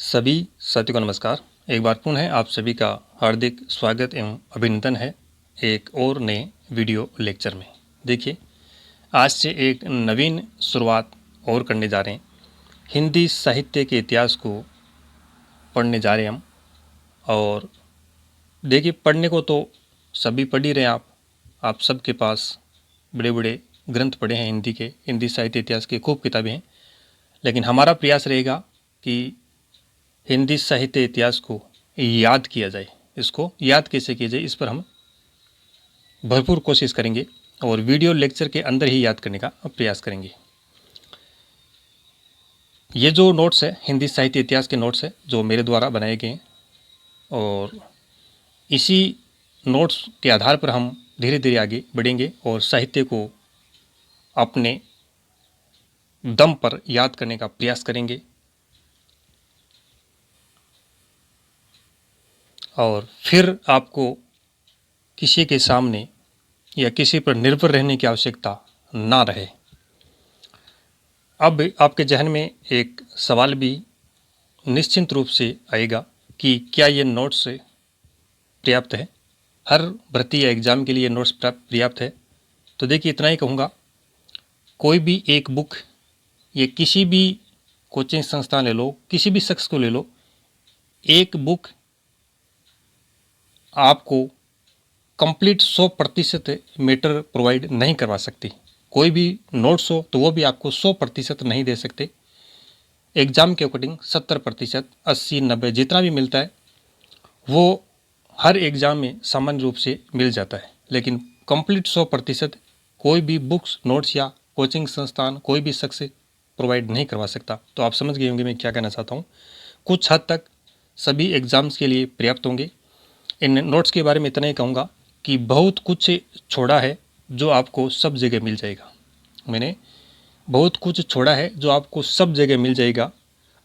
सभी साथियों को नमस्कार। एक बार पुनः आप सभी का हार्दिक स्वागत एवं अभिनंदन है एक और नए वीडियो लेक्चर में। देखिए, आज से एक नवीन शुरुआत और करने जा रहे हैं। हिंदी साहित्य के इतिहास को पढ़ने जा रहे हैं हम। और देखिए, पढ़ने को तो सभी पढ़ ही रहे हैं। आप सबके पास बड़े बड़े ग्रंथ पढ़े हैं हिंदी साहित्य इतिहास की खूब किताबें हैं। लेकिन हमारा प्रयास रहेगा कि हिंदी साहित्य इतिहास को याद किया जाए। इसको याद कैसे किया जाए, इस पर हम भरपूर कोशिश करेंगे और वीडियो लेक्चर के अंदर ही याद करने का प्रयास करेंगे। ये जो नोट्स है, हिंदी साहित्य इतिहास के नोट्स है जो मेरे द्वारा बनाए गए हैं, और इसी नोट्स के आधार पर हम धीरे धीरे आगे बढ़ेंगे और साहित्य को अपने दम पर याद करने का प्रयास करेंगे। और फिर आपको किसी के सामने या किसी पर निर्भर रहने की आवश्यकता ना रहे। अब आपके जहन में एक सवाल भी निश्चिंत रूप से आएगा कि क्या ये नोट्स पर्याप्त है, हर भर्ती या एग्ज़ाम के लिए नोट्स पर्याप्त है। तो देखिए, इतना ही कहूँगा, कोई भी एक बुक या किसी भी कोचिंग संस्थान ले लो, किसी भी शख्स को ले लो, एक बुक आपको कंप्लीट 100% मैटर प्रोवाइड नहीं करवा सकती। कोई भी नोट्स हो तो वो भी आपको 100% नहीं दे सकते। एग्ज़ाम के अकॉर्डिंग 70%, 80-90 जितना भी मिलता है वो हर एग्ज़ाम में सामान्य रूप से मिल जाता है। लेकिन कंप्लीट 100% कोई भी बुक्स, नोट्स या कोचिंग संस्थान कोई भी शख्स प्रोवाइड नहीं करवा सकता। तो आप समझ गए होंगे मैं क्या कहना चाहता हूँ। कुछ हद तक सभी एग्ज़ाम्स के लिए पर्याप्त होंगे। इन नोट्स के बारे में इतना ही कहूँगा कि बहुत कुछ छोड़ा है जो आपको सब जगह मिल जाएगा। मैंने बहुत कुछ छोड़ा है जो आपको सब जगह मिल जाएगा,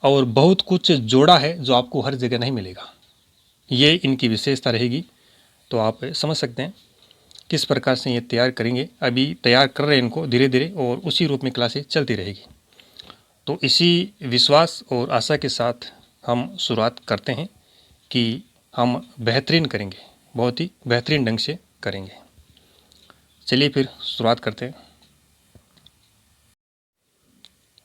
और बहुत कुछ जोड़ा है जो आपको हर जगह नहीं मिलेगा। ये इनकी विशेषता रहेगी। तो आप समझ सकते हैं किस प्रकार से ये तैयार करेंगे। अभी तैयार कर रहे हैं इनको धीरे धीरे, और उसी रूप में क्लासें चलती रहेगी। तो इसी विश्वास और आशा के साथ हम शुरुआत करते हैं कि हम बेहतरीन करेंगे, बहुत ही बेहतरीन ढंग से करेंगे। चलिए फिर शुरुआत करते हैं।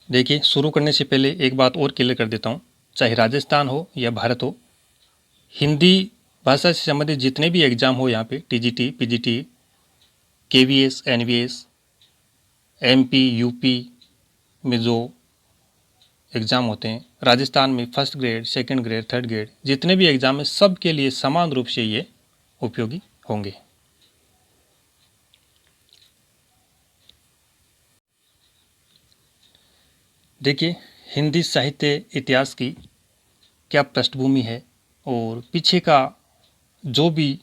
देखिए, शुरू करने से पहले एक बात और क्लियर कर देता हूँ। चाहे राजस्थान हो या भारत हो, हिंदी भाषा से संबंधित जितने भी एग्ज़ाम हो यहाँ पे, TGT, PGT, KVS, NVS, MP, UP में जो एग्ज़ाम होते हैं, राजस्थान में first grade, second grade, third grade, जितने भी एग्ज़ाम हैं सब के लिए समान रूप से ये उपयोगी होंगे। देखिए, हिंदी साहित्य इतिहास की क्या पृष्ठभूमि है और पीछे का जो भी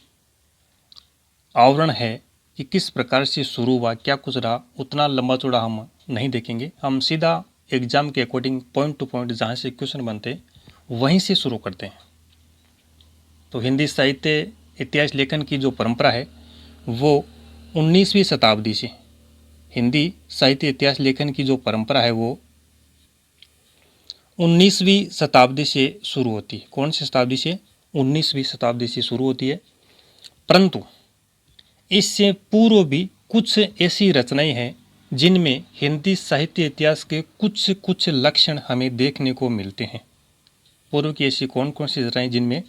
आवरण है कि किस प्रकार से शुरू हुआ, क्या कुछ रहा, उतना लंबा चौड़ा हम नहीं देखेंगे। हम सीधा एग्ज़ाम के अकॉर्डिंग पॉइंट टू पॉइंट जहाँ से क्वेश्चन बनते हैं वहीं से शुरू करते हैं। तो हिंदी साहित्य इतिहास लेखन की जो परंपरा है वो 19वीं शताब्दी से, हिंदी साहित्य इतिहास लेखन की जो परंपरा है वो 19वीं शताब्दी से शुरू होती है। कौन सी शताब्दी से? 19वीं शताब्दी से शुरू होती है। परंतु इससे पूर्व भी कुछ ऐसी रचनाएं हैं जिनमें हिंदी साहित्य इतिहास के कुछ कुछ लक्षण हमें देखने को मिलते हैं। पूर्व की ऐसी कौन कौन सी रचनाएं जिनमें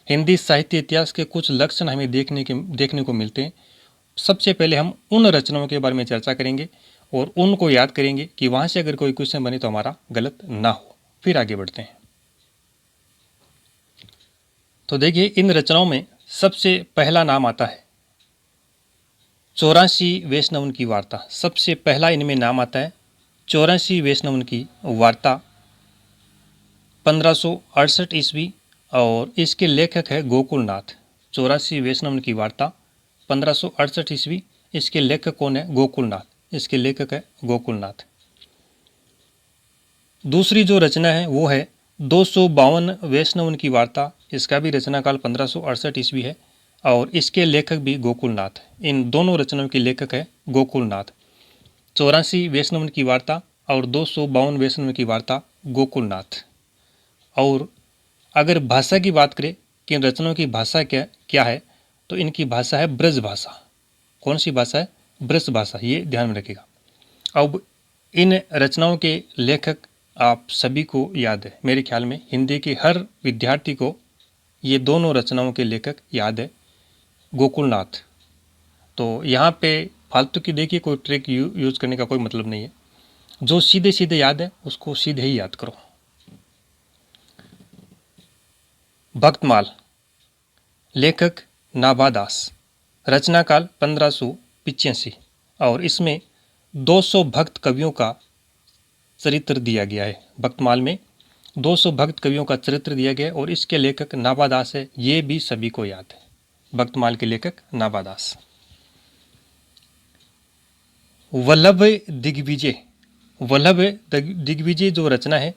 हिंदी साहित्य इतिहास के कुछ लक्षण हमें देखने को मिलते हैं। सबसे पहले हम उन रचनाओं के बारे में चर्चा करेंगे और उनको याद करेंगे कि वहाँ से अगर कोई क्वेश्चन बने तो हमारा गलत ना हो। फिर आगे बढ़ते हैं। तो देखिए, इन रचनाओं में सबसे पहला नाम आता है 84 वैष्णवन की वार्ता। सबसे पहला इनमें नाम आता है 84 वैष्णवन की वार्ता, 1568 ईस्वी, और इसके लेखक है गोकुलनाथ। 84 वैष्णवन की वार्ता, 1568 ईस्वी। इसके लेखक कौन है? गोकुलनाथ। इसके लेखक है गोकुलनाथ। दूसरी जो रचना है वो है 252 वैष्णवन की वार्ता। इसका भी रचना काल 1568 ईस्वी है और इसके लेखक भी गोकुलनाथ। इन दोनों रचनाओं के लेखक है गोकुलनाथ। 84 वैष्णवन की वार्ता और 252 वैष्णवन की वार्ता, गोकुलनाथ। और अगर भाषा की बात करें कि इन रचनाओं की भाषा क्या क्या है, तो इनकी भाषा है ब्रज भाषा। कौन सी भाषा है? ब्रज भाषा, ये ध्यान में रखिएगा। अब इन रचनाओं के लेखक आप सभी को याद है, मेरे ख्याल में हिंदी के हर विद्यार्थी को ये दोनों रचनाओं के लेखक याद है, गोकुलनाथ। तो यहाँ पे फालतू की देखिए कोई ट्रिक यूज करने का कोई मतलब नहीं है, जो सीधे सीधे याद है उसको सीधे ही याद करो। भक्तमाल, लेखक नाभादास, रचना काल 1585, और इसमें 200 भक्त कवियों का चरित्र दिया गया है। भक्तमाल में 200 भक्त कवियों का चरित्र दिया गया है और इसके लेखक नाभादास है, ये भी सभी को याद है। भक्तमाल के लेखक नाभादास। वल्लभ दिग्विजय, वल्लभ दिग्विजय जो रचना है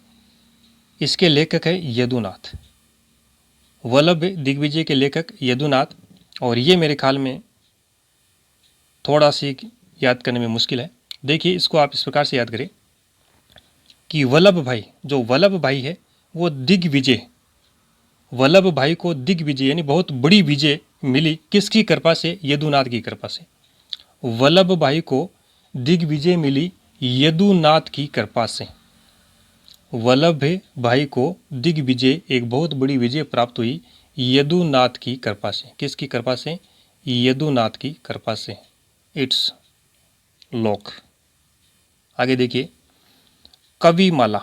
इसके लेखक है यदुनाथ। वल्लभ दिग्विजय के लेखक यदुनाथ, और ये मेरे ख्याल में थोड़ा सी याद करने में मुश्किल है। देखिए इसको आप इस प्रकार से याद करें कि वल्लभ भाई, जो वल्लभ भाई है वो दिग्विजय, वल्लभ भाई को दिग्विजय यानी बहुत बड़ी विजय मिली, किसकी कृपा से? यदुनाथ की कृपा से। वल्लभ भाई को दिग्विजय मिली यदुनाथ की कृपा से। वल्लभ भाई को दिग्विजय, एक बहुत बड़ी विजय प्राप्त हुई यदुनाथ की कृपा से। किसकी कृपा से? यदुनाथ की कृपा से। It's lock. आगे देखिए, कविमाला,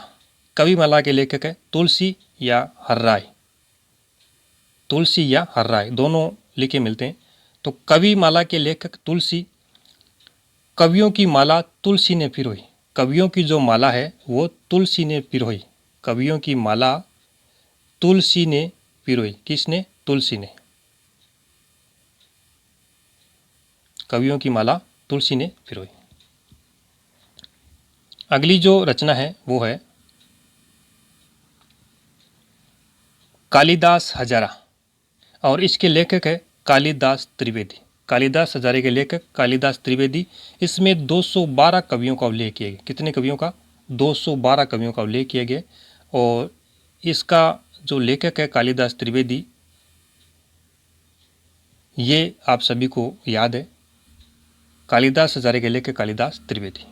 कविमाला के लेखक है तुलसी या हर्राय। तुलसी या हर्राय दोनों लिखे मिलते हैं। तो कविमाला के लेखक तुलसी, कवियों की माला तुलसी ने पिरोई। कवियों की जो माला है वो तुलसी ने पिरोई। कवियों की माला तुलसी ने पिरोई। किसने? तुलसी ने। कवियों की माला तुलसी ने पिरोई। अगली जो रचना है वो है कालिदास हजारा, और इसके लेखक है कालिदास त्रिवेदी। कालिदास हजारे के लेखक कालिदास त्रिवेदी। इसमें 212 कवियों का उल्लेख किया गया। कितने कवियों का? 212 कवियों का उल्लेख किया गया। और इसका जो लेखक है कालिदास त्रिवेदी, ये आप सभी को याद है, कालिदास हजारे के लेखक कालिदास त्रिवेदी।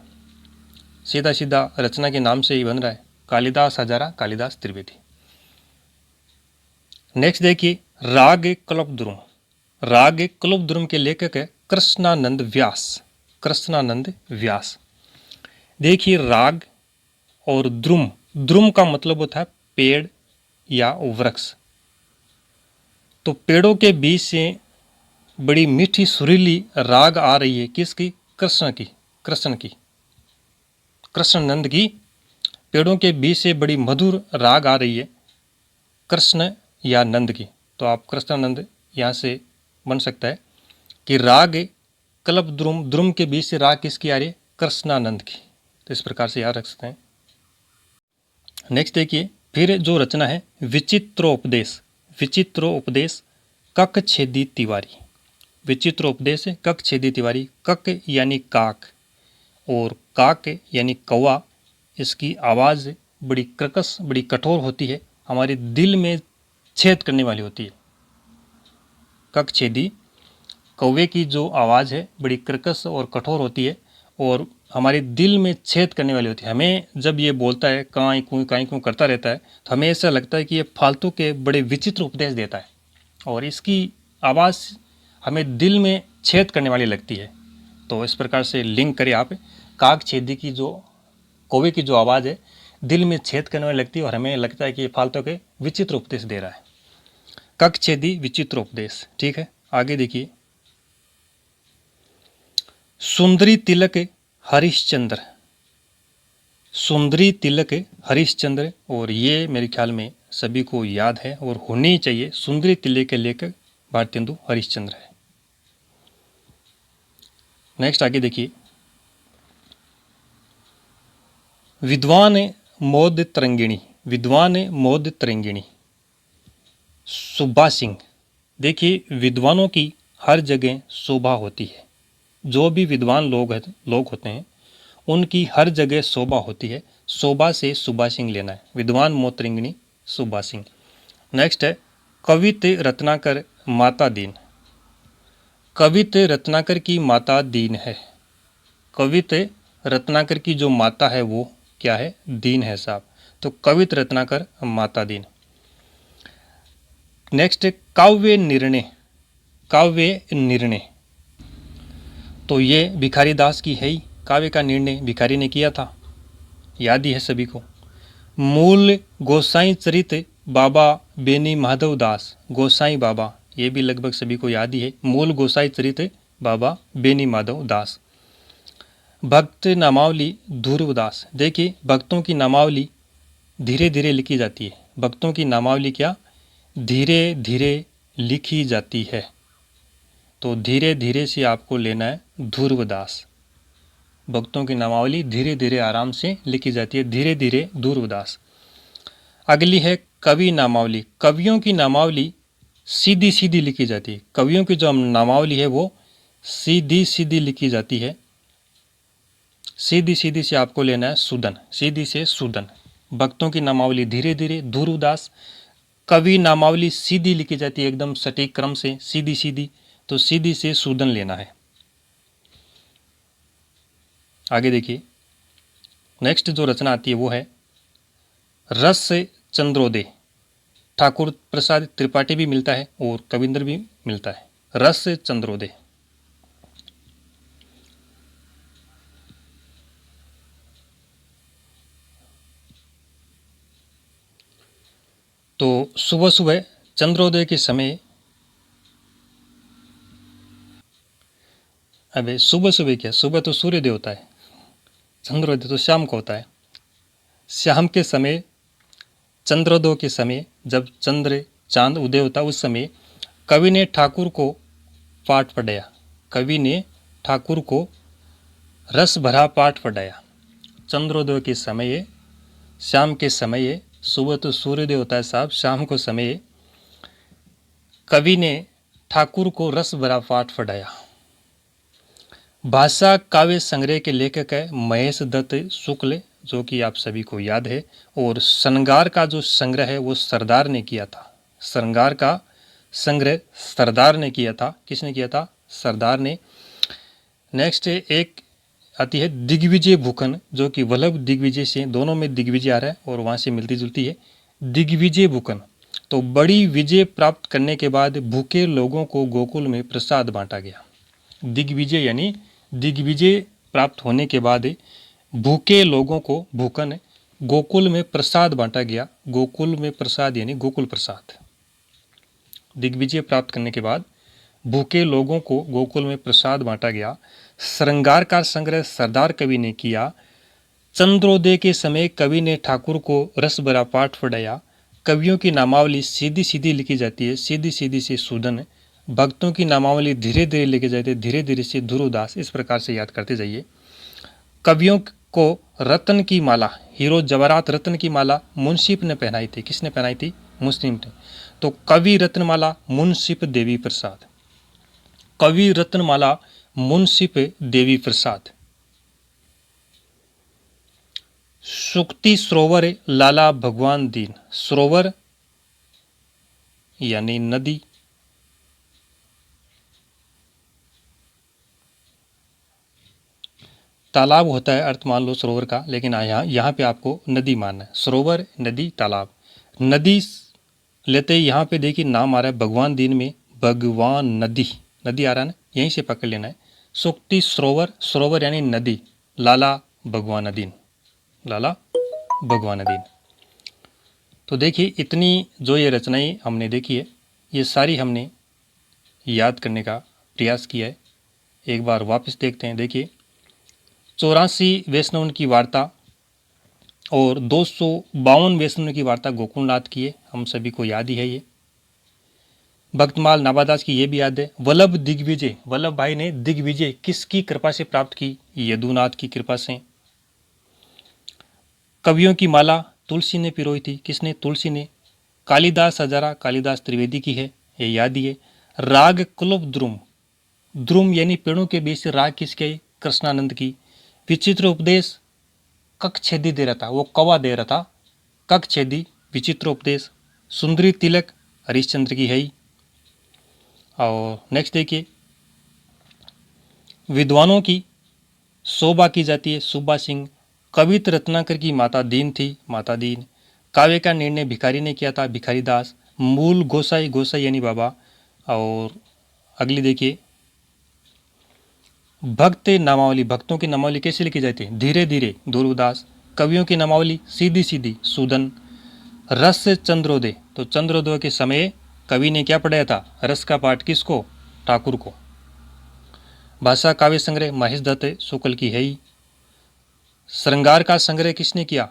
सीधा सीधा रचना के नाम से ही बन रहा है, कालिदास हजारा कालिदास त्रिवेदी। नेक्स्ट देखिए, राग कल्पद्रुम। राग कल्पद्रुम के लेखक है कृष्णानंद व्यास। कृष्णानंद व्यास। देखिए राग और द्रुम, द्रुम का मतलब होता है पेड़ या वृक्ष। तो पेड़ों के बीच से बड़ी मीठी सुरीली राग आ रही है, किसकी? कृष्ण की। कृष्ण की, कृष्णानंद की पेड़ों के बीच से बड़ी मधुर राग आ रही है, कृष्ण या नंद की। तो आप कृष्णानंद यहाँ से बन सकता है कि राग कल्पद्रुम, द्रुम के बीच से राग किसकी आ रही है? कृष्णानंद की। तो इस प्रकार से याद रख सकते हैं। नेक्स्ट देखिए, फिर जो रचना है विचित्रोपदेश। विचित्रोपदेश ककछेदी तिवारी। विचित्रोपदेश ककछेदी तिवारी। कक यानी काक और काक यानी कौवा। इसकी आवाज़ बड़ी कर्कश, बड़ी कठोर होती है, हमारे दिल में छेद करने वाली होती है। ककछेदी, कौवे की जो आवाज़ है बड़ी कर्कश और कठोर होती है और हमारे दिल में छेद करने वाली होती है। हमें जब ये बोलता है काई कूँ करता रहता है, तो हमें ऐसा लगता है कि ये फालतू के बड़े विचित्र उपदेश देता है और इसकी आवाज़ हमें दिल में छेद करने वाली लगती है। तो इस प्रकार से लिंक करें आप, काकछेदी की जो कौवे की जो आवाज़ है दिल में छेद करने वाली लगती है और हमें लगता है कि ये फालतू के विचित्र उपदेश दे रहा है। ककछेदी विचित्र उपदेश। ठीक है, आगे देखिए, सुंदरी तिलक हरिश्चंद्र। सुंदरी तिलक हरिश्चंद्र, और ये मेरे ख्याल में सभी को याद है और होनी चाहिए। सुंदरी तिलक के लेखक भारतेंदु हरिश्चंद्र है। नेक्स्ट आगे देखिए, विद्वान मोद तरंगिणी। विद्वान मोद तरंगिणी सुब्बा सिंह। देखिए, विद्वानों की हर जगह शोभा होती है। जो भी विद्वान लोग होते हैं उनकी हर जगह शोभा होती है। शोभा से सुब्बा सिंह लेना है। विद्वान मोद तरंगिणी सुबा सिंह। नेक्स्ट है कवित रत्नाकर माता दीन। कवित रत्नाकर की माता दीन है। कवित रत्नाकर की जो माता है वो क्या है? दीन है साहब। तो कवित रत्नाकर माता दीन। नेक्स्ट है काव्य निर्णय। काव्य निर्णय तो ये भिखारी दास की है ही। काव्य का निर्णय भिखारी ने किया था, याद ही है सभी को। मूल गोसाई चरित बाबा बेनी माधव दास। गोसाई बाबा ये भी लगभग सभी को याद ही है। मूल गोसाई चरित बाबा बेनी माधव दास। भक्त नामावली ध्रुवदास। देखिए भक्तों की नामावली धीरे धीरे लिखी जाती है। भक्तों की नामावली क्या? धीरे धीरे लिखी जाती है। तो धीरे धीरे से आपको लेना है ध्रुवदास। भक्तों की नामावली धीरे धीरे आराम से लिखी जाती है, धीरे धीरे ध्रुवदास। अगली है कवि नामावली। कवियों की नामावली सीधी सीधी लिखी जाती है। कवियों की जो नामावली है वो सीधी सीधी लिखी जाती है। सीधी सीधी से आपको लेना है सुदन। सीधी से सुदन। भक्तों की नामावली धीरे धीरे ध्रुवदास। कवि नामावली सीधी लिखी जाती है, एकदम सटीक क्रम से, सीधी सीधी। तो सीधी से सुदन लेना है। आगे देखिए नेक्स्ट जो रचना आती है वो है रस चंद्रोदय। ठाकुर प्रसाद त्रिपाठी भी मिलता है और कविंद्र भी मिलता है। रस चंद्रोदय। तो सुबह सुबह चंद्रोदय के समय, अबे सुबह सुबह क्या, सुबह तो सूर्योदय होता है, चंद्रोदय तो शाम को होता है। शाम के समय, चंद्रोदय के समय, जब चंद्र चांद उदय होता उस समय कवि ने ठाकुर को पाठ पढ़ाया। कवि ने ठाकुर को रस भरा पाठ पढ़ाया। चंद्रोदय के समय, शाम के समय, सुबह तो सूर्योदय होता है साहब, शाम को समय कवि ने ठाकुर को रस भरा पाठ पढ़ाया। भाषा काव्य संग्रह के लेखक है महेश दत्त शुक्ल, जो कि आप सभी को याद है। और श्रृंगार का जो संग्रह है वो सरदार ने किया था। श्रृंगार का संग्रह सरदार ने किया था। किसने किया था? सरदार ने। नेक्स्ट एक आती है दिग्विजय भूखन, जो कि वल्लभ दिग्विजय से, दोनों में दिग्विजय आ रहा है और वहाँ से मिलती जुलती है। दिग्विजय भूखन तो बड़ी विजय प्राप्त करने के बाद भूखे लोगों को गोकुल में प्रसाद बांटा गया। दिग्विजय यानी दिग्विजय प्राप्त होने के बाद भूखे लोगों को, भूखन, गोकुल में प्रसाद बांटा गया। गोकुल में प्रसाद यानी गोकुल प्रसाद। दिग्विजय प्राप्त करने के बाद भूखे लोगों को गोकुल में प्रसाद बांटा गया। श्रृंगार का संग्रह सरदार कवि ने किया। चंद्रोदय के समय कवि ने ठाकुर को रस भरा पाठ पढ़ाया। कवियों की नामावली सीधी सीधी लिखी जाती है, सीधी सीधी से सुदन। भक्तों की नामावली धीरे धीरे लिखी जाती है, धीरे धीरे से ध्रुवदास। इस प्रकार से याद करते जाइए। कवियों को रत्न की माला, हीरो जवाहरात रत्न की माला मुंशिप ने पहनाई थी। किसने पहनाई थी? मुस्लिम ने। तो कवि रत्नमाला मुंशिप देवी प्रसाद। कवि रत्नमाला मुंशिप देवी प्रसाद। सुक्ति सरोवर लाला भगवान दीन। सरोवर यानी नदी, तालाब होता है अर्थ मान लो सरोवर का, लेकिन यहाँ पे आपको नदी मानना है। सरोवर, नदी, तालाब। नदी लेते ही यहाँ पे देखिए नाम आ रहा है भगवान दीन में, भगवान नदी, नदी आ रहा है ना, यहीं से पकड़ लेना है। सुक्ति सरोवर, सरोवर यानी नदी, लाला भगवान दीन, लाला भगवान दीन। तो देखिए इतनी जो ये रचनाएं हमने देखी है, ये सारी हमने याद करने का प्रयास किया है। एक बार वापस देखते हैं। देखिए 84 वैष्णवन की वार्ता और 252 वैष्णवन की वार्ता गोकुलनाथ की है, हम सभी को याद ही है। ये भक्तमाल नाभादास की ये भी याद है। वल्लभ दिग्विजय, वल्लभ भाई ने दिग्विजय किसकी कृपा से प्राप्त की? यदुनाथ की कृपा से। कवियों की माला तुलसी ने पिरोई थी। किसने? तुलसी ने। कालिदास हजारा, कालिदास त्रिवेदी की है, ये याद ही है। राग कुलभ द्रुम, द्रुम यानी पेड़ों के बीच से राग किसके? कृष्णानंद की। विचित्र उपदेश ककछेदी दे रहा था, वो कौवा दे रहा था, ककछेदी विचित्रोपदेश, सुंदरी तिलक हरिश्चंद्र की है ही। और नेक्स्ट देखिए, विद्वानों की शोभा की जाती है, सुब्बा सिंह। कवित रत्नाकर की माता दीन थी, माता दीन। काव्य का निर्णय भिखारी ने किया था, भिखारी दास। मूल गोसाई, गोसाई यानी बाबा। और अगली देखिए, भक्त नामावली, भक्तों की नामावली कैसे लिखी जाती है? धीरे धीरे, दुर्गदास। कवियों की नामावली सीधी सीधी, सूदन। रस चंद्रोदय, तो चंद्रोदय के समय कवि ने क्या पढ़ाया था? रस का पाठ किसको? ठाकुर को। भाषा काव्य संग्रह महेश दत्त शुक्ल की है ही। श्रृंगार का संग्रह किसने किया?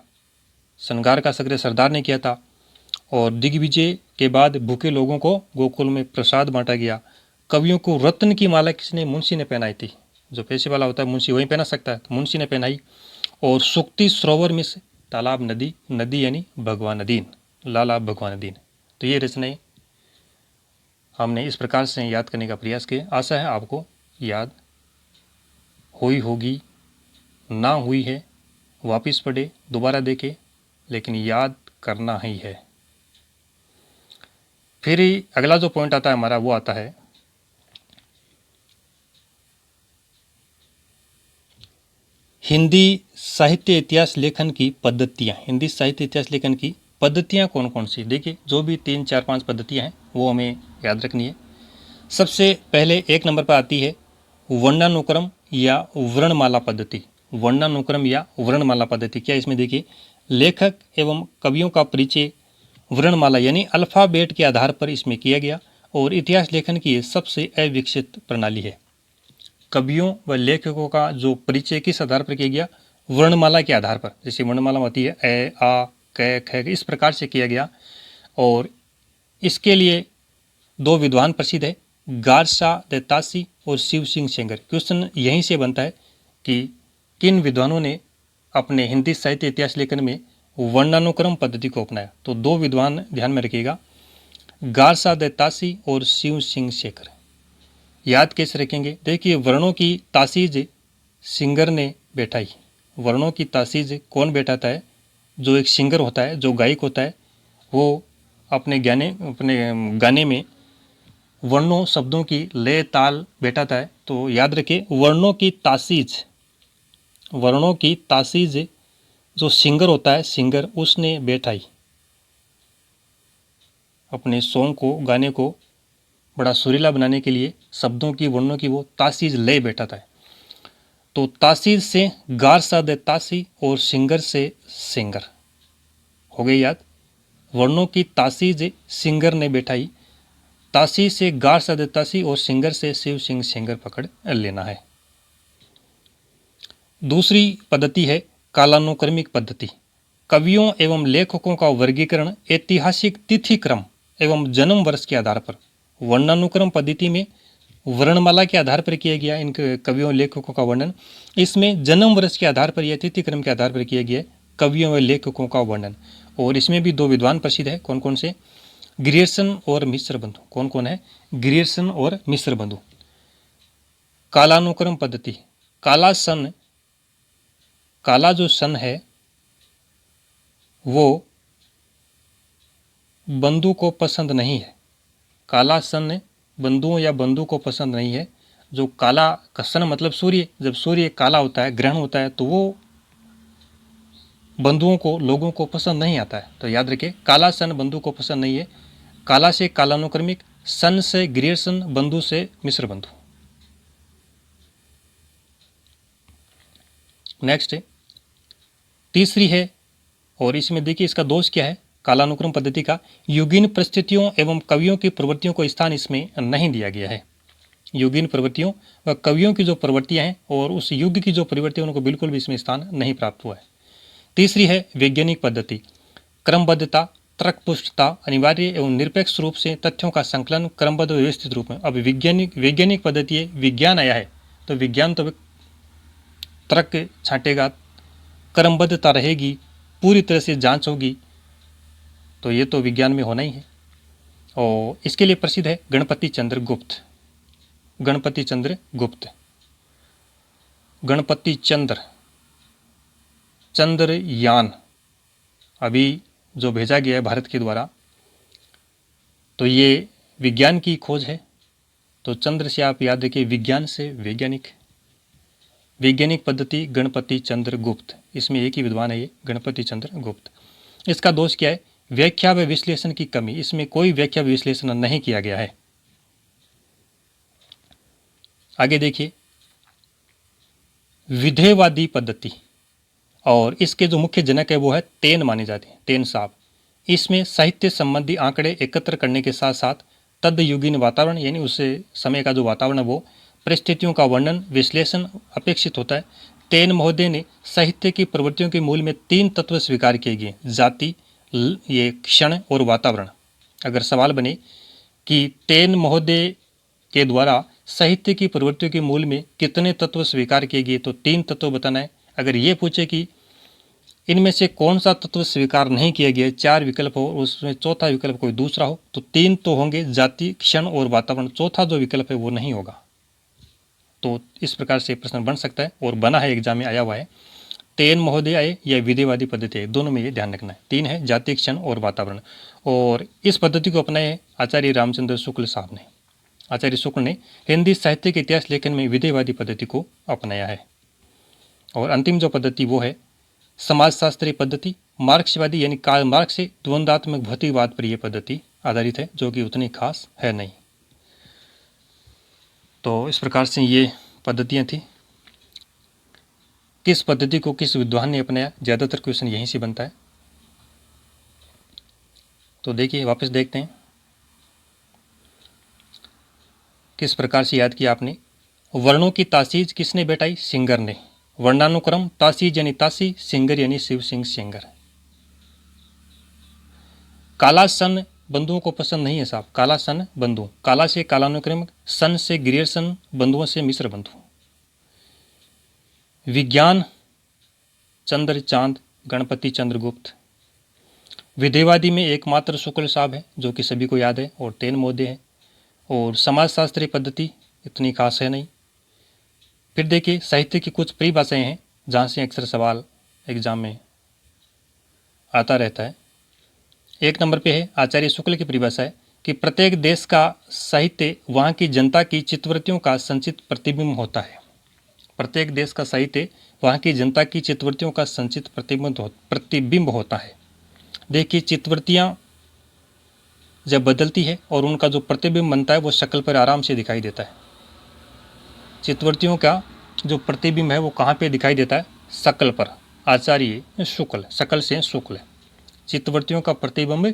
श्रृंगार का संग्रह सरदार ने किया था। और दिग्विजय के बाद भूखे लोगों को गोकुल में प्रसाद बांटा गया। कवियों को रत्न की माला किसने? मुंशी ने पहनाई थी। जो पैसे वाला होता है मुंशी वही पहना सकता है, तो मुंशी ने पहनाई। और सुक्ति सरोवर में से तालाब, नदी, नदी यानी भगवान दीन, लाला भगवान दीन। तो ये रचनाएं हमने इस प्रकार से याद करने का प्रयास किया। आशा है आपको याद हुई होगी। ना हुई है वापिस पढ़े, दोबारा देखे, लेकिन याद करना ही है। फिर अगला जो पॉइंट आता है हमारा, वो आता है हिंदी साहित्य इतिहास लेखन की पद्धतियाँ। हिंदी साहित्य इतिहास लेखन की पद्धतियाँ कौन कौन सी? देखिए, जो भी 3, 4, 5 पद्धतियाँ हैं वो हमें याद रखनी है। सबसे पहले 1 नंबर पर आती है वर्णानुक्रम या वर्णमाला पद्धति। वर्णानुक्रम या वर्णमाला पद्धति क्या? इसमें देखिए, लेखक एवं कवियों का परिचय वर्णमाला यानी अल्फ़ाबेट के आधार पर इसमें किया गया। और इतिहास लेखन की ये सबसे अविकसित प्रणाली है। कवियों व लेखकों का जो परिचय किस आधार पर किया गया? वर्णमाला के आधार पर। जैसे वर्णमाला होती है ए, आ, क, ख, इस प्रकार से किया गया। और इसके लिए 2 विद्वान प्रसिद्ध है, गारसा दत्तासी और शिव सिंह सेंगर। क्वेश्चन यहीं से बनता है कि किन विद्वानों ने अपने हिंदी साहित्य इतिहास लेखन में वर्णानुक्रम पद्धति को अपनाया? तो 2 विद्वान ध्यान में रखिएगा, गारसा दत्तासी और शिव सिंह सेंगर। याद कैसे रखेंगे? देखिए, वर्णों की तासीज सिंगर ने बैठाई। वर्णों की तासीज कौन बैठाता है? जो एक सिंगर होता है, जो गायक होता है, वो अपने गाने में वर्णों शब्दों की लय ताल बैठाता है। तो याद रखिए, वर्णों की तासीज जो सिंगर होता है, सिंगर, उसने बैठाई। अपने सॉन्ग को, गाने को बड़ा सुरीला बनाने के लिए शब्दों की, वर्णों की वो तासीज लय बैठाता है। तो तासीज से गार साद तासी और सिंगर से सिंगर हो गई याद। वर्णों की तासीज सिंगर ने बैठाई, तासी से गार साद तासी और सिंगर से शिव सिंह सिंगर पकड़ लेना है। दूसरी पद्धति है कालानुक्रमिक पद्धति। कवियों एवं लेखकों का वर्गीकरण ऐतिहासिक तिथि क्रम एवं जन्म वर्ष के आधार पर। वर्णानुक्रम पद्धति में वर्णमाला के आधार पर किया गया इन कवियों लेखकों का वर्णन। इसमें जन्म वर्ष के आधार पर या तिथि क्रम के आधार पर किया गया कवियों व लेखकों का वर्णन। और इसमें भी 2 विद्वान प्रसिद्ध है, कौन कौन से? ग्रियर्सन और मिश्र बंधु। कौन कौन है? ग्रियर्सन और मिश्र बंधु। कालानुक्रम पद्धति, काला जो सन है वो बंधु को पसंद नहीं है। काला सन बंधुओं या बंधु को पसंद नहीं है। जो काला का सन मतलब सूर्य, जब सूर्य काला होता है, ग्रहण होता है, तो वो बंधुओं को, लोगों को पसंद नहीं आता है। तो याद रखिए, काला सन बंधु को पसंद नहीं है। काला से कालानुक्रमिक, सन से ग्रियर्सन, बंधु से मिश्र बंधु। नेक्स्ट है तीसरी है, और इसमें देखिए इसका दोष क्या है कालानुक्रम पद्धति का? युगीन परिस्थितियों एवं कवियों की प्रवृत्तियों को स्थान इसमें नहीं दिया गया है। युगीन प्रवृत्तियों व कवियों की जो प्रवृत्तियां हैं और उस युग की जो प्रवृत्तियां, उनको बिल्कुल भी इसमें स्थान नहीं प्राप्त हुआ है। तीसरी है वैज्ञानिक पद्धति। क्रमबद्धता, तर्कपुष्टता, अनिवार्य एवं निरपेक्ष रूप से तथ्यों का संकलन क्रमबद्ध व्यवस्थित रूप में। अब वैज्ञानिक पद्धति है, विज्ञान आया है, तो विज्ञान तो तर्क छांटेगा, क्रमबद्धता रहेगी, पूरी तरह से जांच होगी, तो ये तो विज्ञान में होना ही है। और इसके लिए प्रसिद्ध है गणपति चंद्र गुप्त। गणपति चंद्र गुप्त, गणपति चंद्रयान, अभी जो भेजा गया है भारत के द्वारा, तो ये विज्ञान की खोज है। तो चंद्र से आप याद रखिए, विज्ञान से वैज्ञानिक, वैज्ञानिक पद्धति गणपति चंद्र गुप्त, इसमें एक ही विद्वान है ये, गणपति चंद्र गुप्त। इसका दोष क्या है? व्याख्या व विश्लेषण की कमी, इसमें कोई व्याख्या विश्लेषण नहीं किया गया है। आगे देखिए, विधेयवादी पद्धति, और इसके जो मुख्य जनक है वो है तेन माने जाते हैं, तेन साहब। इसमें साहित्य संबंधी आंकड़े एकत्र करने के साथ साथ तद्युगीन वातावरण, यानी उस समय का जो वातावरण है वो, परिस्थितियों का वर्णन विश्लेषण अपेक्षित होता है। तेन महोदय ने साहित्य की प्रवृत्तियों के मूल में 3 तत्व स्वीकार किए गए, जाति, ये क्षण और वातावरण। अगर सवाल बने कि तेन महोदय के द्वारा साहित्य की प्रवृत्तियों के मूल में कितने तत्व स्वीकार किए गए, तो 3 तत्व बताना है। अगर ये पूछे कि इनमें से कौन सा तत्व स्वीकार नहीं किया गया, 4 विकल्प हो, उसमें चौथा विकल्प कोई दूसरा हो, तो 3 तो होंगे, जाति, क्षण और वातावरण। चौथा जो विकल्प है वो नहीं होगा। तो इस प्रकार से प्रश्न बन सकता है, और बना है, एग्जाम में आया हुआ है। तेन महोदय आए या विधेयवादी पद्धति है, दोनों में ये ध्यान रखना है। 3 है, जाति, क्षण और वातावरण। और इस पद्धति को अपनाए आचार्य रामचंद्र शुक्ल साहब ने, आचार्य शुक्ल ने हिंदी साहित्य के इतिहास लेखन में विधेयवादी पद्धति को अपनाया है। और अंतिम जो पद्धति वो है समाजशास्त्रीय पद्धति, मार्क्सवादी यानी कार्ल मार्क्स से द्वंद्वात्मक भौतिकवाद पर यह पद्धति आधारित है, जो कि उतनी खास है नहीं। तो इस प्रकार से ये पद्धतियाँ थी। किस पद्धति को किस विद्वान ने अपनाया, ज़्यादातर क्वेश्चन यहीं से बनता है। तो देखिए, वापस देखते हैं किस प्रकार से याद किया आपने। वर्णों की तासीज किसने बैठाई? सिंगर ने। वर्णानुक्रम, तासीज यानी तासी, सिंगर यानी शिव सिंह सिंगर। काला सन बंधुओं को पसंद नहीं है साहब, काला सन बंधु, काला से कालानुक्रम, सन से ग्रियर्सन, बंधुओं से मिश्र बंधु। विज्ञान चंद्र चांद, गणपति चंद्रगुप्त। विधेयवादी में एकमात्र शुक्ल साहब है, जो कि सभी को याद है, और तेन महोदय है। और समाजशास्त्रीय पद्धति इतनी खास है नहीं। फिर देखिए, साहित्य की कुछ परिभाषाएं हैं जहाँ से अक्सर सवाल एग्जाम में आता रहता है। 1 नंबर पे है आचार्य शुक्ल की परिभाषा है कि प्रत्येक देश का साहित्य वहाँ की जनता की चित्तवृत्तियों का संचित प्रतिबिंब होता है। प्रत्येक देश का साहित्य वहाँ की जनता की चित्तवृत्तियों का संचित प्रतिबिंब होता है। देखिए, चित्तवृत्तियाँ जब बदलती है और उनका जो प्रतिबिंब बनता है वो शक्ल पर आराम से दिखाई देता है। चित्तवृत्तियों का जो प्रतिबिंब है वो कहाँ पे दिखाई देता है? शक्ल पर। आचार्य शुक्ल, शकल से शुक्ल, चित्तवृत्तियों का प्रतिबिंब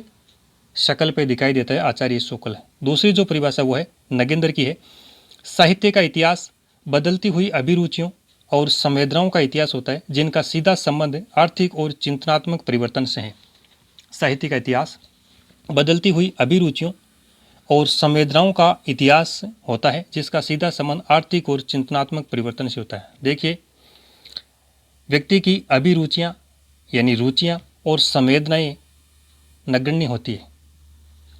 शक्ल पे दिखाई देता है, आचार्य शुक्ल। दूसरी जो परिभाषा वो है नगेंद्र की है, साहित्य का इतिहास बदलती हुई अभिरुचियों और संवेदनाओं का इतिहास होता है, जिनका सीधा संबंध आर्थिक और चिंतनात्मक परिवर्तन से है। साहित्य का इतिहास बदलती हुई अभिरुचियों और संवेदनाओं का इतिहास होता है, जिसका सीधा संबंध आर्थिक और चिंतनात्मक परिवर्तन से होता है। देखिए, व्यक्ति की अभिरुचियाँ यानी रुचियाँ और संवेदनाएं नगण्य होती है।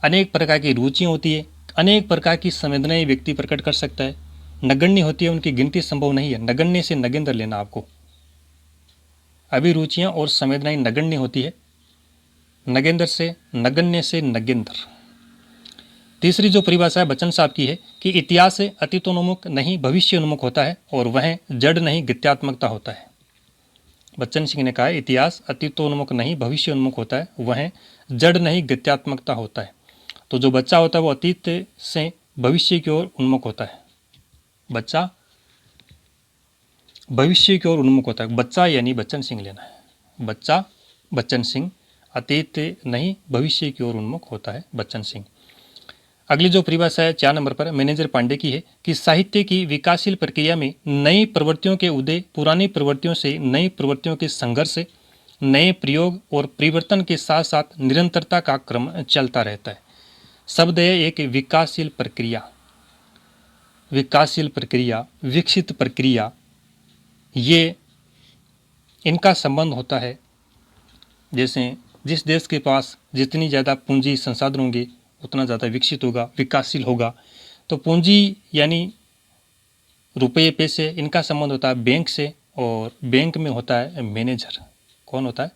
अनेक प्रकार की रुचियाँ होती है, अनेक प्रकार की संवेदनाएं व्यक्ति प्रकट कर सकता है। नगण्य होती है, उनकी गिनती संभव नहीं है। नगण्य से नगेंद्र लेना आपको। अभिरुचियाँ और संवेदनाएं नगण्य होती है, नगेंद्र से नगण्य से नगेंद्र। तीसरी जो परिभाषा है बच्चन साहब की है कि इतिहास अतीतोन्मुख नहीं भविष्योन्मुख होता है, और वह जड़ नहीं गत्यात्मकता होता है। बच्चन सिंह ने कहा है इतिहास अतीतोन्मुख नहीं भविष्योन्मुख होता है, वह जड़ नहीं गत्यात्मकता होता है। तो जो बच्चा होता है वो अतीत से भविष्य की ओर उन्मुख होता है। बच्चा भविष्य की ओर उन्मुख होता है। बच्चा यानी बच्चन सिंह लेना है। बच्चा बच्चन सिंह, अतीत नहीं भविष्य की ओर उन्मुख होता है बच्चन सिंह। अगली जो परिभाषा है 4 नंबर पर मैनेजर पांडे की है कि साहित्य की विकासशील प्रक्रिया में नई प्रवृत्तियों के उदय, पुरानी प्रवृत्तियों से नई प्रवृत्तियों के संघर्ष, नए प्रयोग और परिवर्तन के साथ साथ निरंतरता का क्रम चलता रहता है। शब्द है एक विकासशील प्रक्रिया, विकासशील प्रक्रिया, विकसित प्रक्रिया, ये इनका संबंध होता है। जैसे जिस देश के पास जितनी ज़्यादा पूंजी संसाधन होंगे उतना ज़्यादा विकसित होगा, विकासशील होगा। तो पूंजी यानी रुपये पैसे, इनका संबंध होता है बैंक से, और बैंक में होता है मैनेजर। कौन होता है?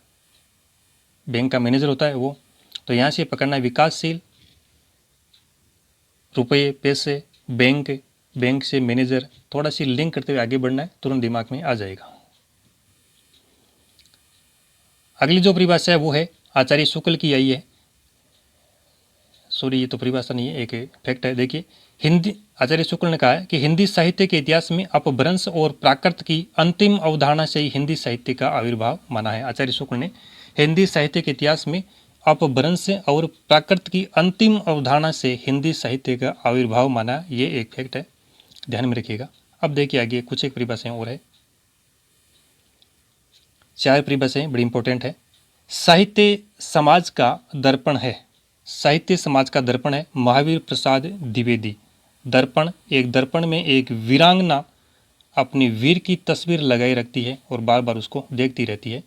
बैंक का मैनेजर होता है वो। तो यहाँ से पकड़ना है विकासशील, रुपये, पैसे, बैंक, बैंक से मैनेजर, थोड़ा सी लिंक करते हुए आगे बढ़ना है, तुरंत दिमाग में आ जाएगा। अगली जो परिभाषा है वो है आचार्य शुक्ल की आई है, सॉरी ये तो परिभाषा नहीं है, एक फैक्ट है। देखिए हिंदी, आचार्य शुक्ल ने कहा है कि हिंदी साहित्य के इतिहास में अपभ्रंश और प्राकृत की अंतिम अवधारणा से ही हिंदी साहित्य का आविर्भाव माना है। आचार्य शुक्ल ने हिंदी साहित्य के इतिहास में अपभ्रंश और प्राकृत की अंतिम अवधारणा से हिंदी साहित्य का आविर्भाव माना, ये एक फैक्ट है, ध्यान में रखिएगा। अब देखिए आगे कुछ एक परिभाषाएं और है, 4 परिभाषाएं बड़ी इंपॉर्टेंट है। साहित्य समाज का दर्पण है, साहित्य समाज का दर्पण है, महावीर प्रसाद द्विवेदी। दर्पण, एक दर्पण में एक वीरांगना अपनी वीर की तस्वीर लगाए रखती है और बार बार उसको देखती रहती है।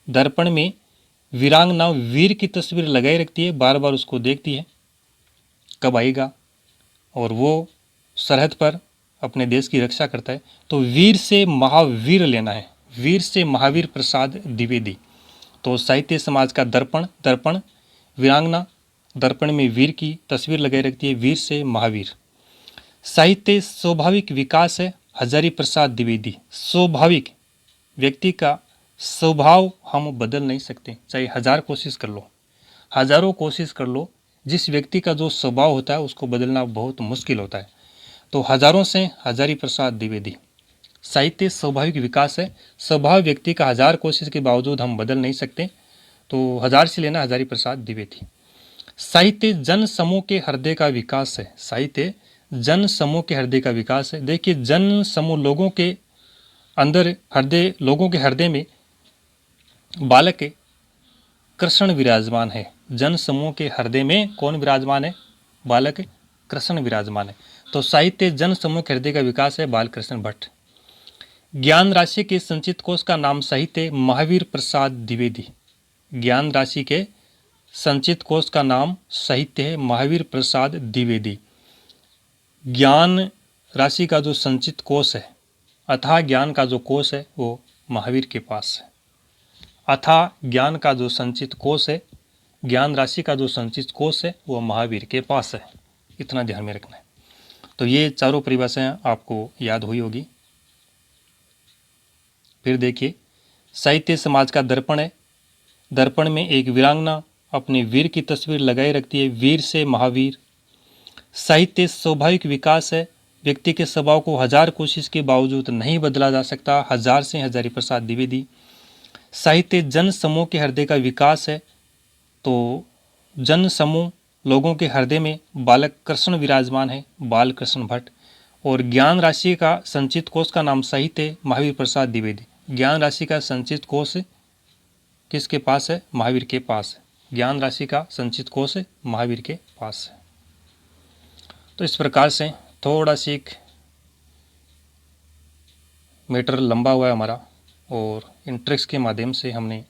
दर्पण में वीरांगना वीर की तस्वीर लगाए रखती है, बार बार उसको देखती है कब आएगा, और वो सरहद पर अपने देश की रक्षा करता है। तो वीर से महावीर लेना है, वीर से महावीर प्रसाद द्विवेदी। तो साहित्य समाज का दर्पण, दर्पण वीरांगना दर्पण में वीर की तस्वीर लगाई रखती है, वीर से महावीर। साहित्य स्वाभाविक विकास है, हजारी प्रसाद द्विवेदी। स्वाभाविक, व्यक्ति का स्वभाव हम बदल नहीं सकते, चाहे 1000 कोशिश कर लो, हजारों कोशिश कर लो, जिस व्यक्ति का जो स्वभाव होता है उसको बदलना बहुत मुश्किल होता है। तो हजारों से हजारी प्रसाद द्विवेदी। साहित्य स्वाभाविक विकास है, स्वभाव व्यक्ति का 1000 कोशिश के बावजूद हम बदल नहीं सकते, तो 1000 से लेना हजारी प्रसाद द्विवेदी। साहित्य जन समूह के हृदय का विकास है, साहित्य जन समूह के हृदय का विकास है। देखिए जन समूह, लोगों के अंदर हृदय, लोगों के हृदय में बालक कृष्ण विराजमान है। जन समूह के हृदय में कौन विराजमान है? बालक कृष्ण विराजमान है। तो साहित्य जन समूह के हृदय का विकास है, बाल कृष्ण भट्ट। ज्ञान राशि के संचित कोश का नाम साहित्य, महावीर प्रसाद द्विवेदी। ज्ञान राशि के संचित कोश का नाम साहित्य है, महावीर प्रसाद द्विवेदी। ज्ञान राशि का जो संचित कोश है, अथाह ज्ञान का जो कोश है वो महावीर के पास है। अथाह ज्ञान का जो संचित कोश है, ज्ञान राशि का जो संचित कोश है वो महावीर के पास है, इतना ध्यान में रखना है। तो ये चारों परिभाषाएं आपको याद हुई होगी। फिर देखिए, साहित्य समाज का दर्पण है, दर्पण में एक वीरांगना अपने वीर की तस्वीर लगाए रखती है, वीर से महावीर। साहित्य स्वाभाविक विकास है, व्यक्ति के स्वभाव को 1000 कोशिश के बावजूद नहीं बदला जा सकता, 1000 से हजारी प्रसाद द्विवेदी। साहित्य जन समूह के हृदय का विकास है, तो जन समूह, लोगों के हृदय में बालक कृष्ण विराजमान है, बाल कृष्ण भट्ट। और ज्ञान राशि का संचित कोश का नाम साहित्य, महावीर प्रसाद द्विवेदी। ज्ञान राशि का संचित कोश किसके पास है? महावीर के पास है। ज्ञान राशि का संचित कोश महावीर के पास है। तो इस प्रकार से थोड़ा सी मैटर लंबा हुआ है हमारा, और इन ट्रिक्स के माध्यम से हमने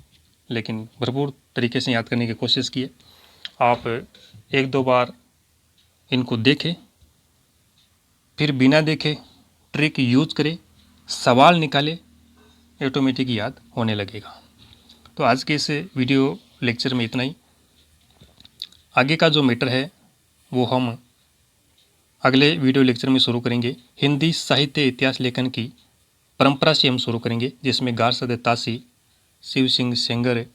लेकिन भरपूर तरीके से याद करने की कोशिश की है। आप 1-2 बार इनको देखें, फिर बिना देखे ट्रिक यूज करें, सवाल निकालें, ऑटोमेटिक याद होने लगेगा। तो आज के इस वीडियो लेक्चर में इतना ही। आगे का जो मैटर है वो हम अगले वीडियो लेक्चर में शुरू करेंगे। हिंदी साहित्य इतिहास लेखन की परंपरा से हम शुरू करेंगे, जिसमें गारसद तासी, शिव सिंह सेंगर,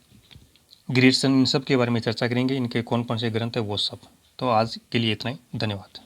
ग्रीडसन, इन सब के बारे में चर्चा करेंगे। इनके कौन कौन से ग्रंथ है वो सब। तो आज के लिए इतना ही, धन्यवाद।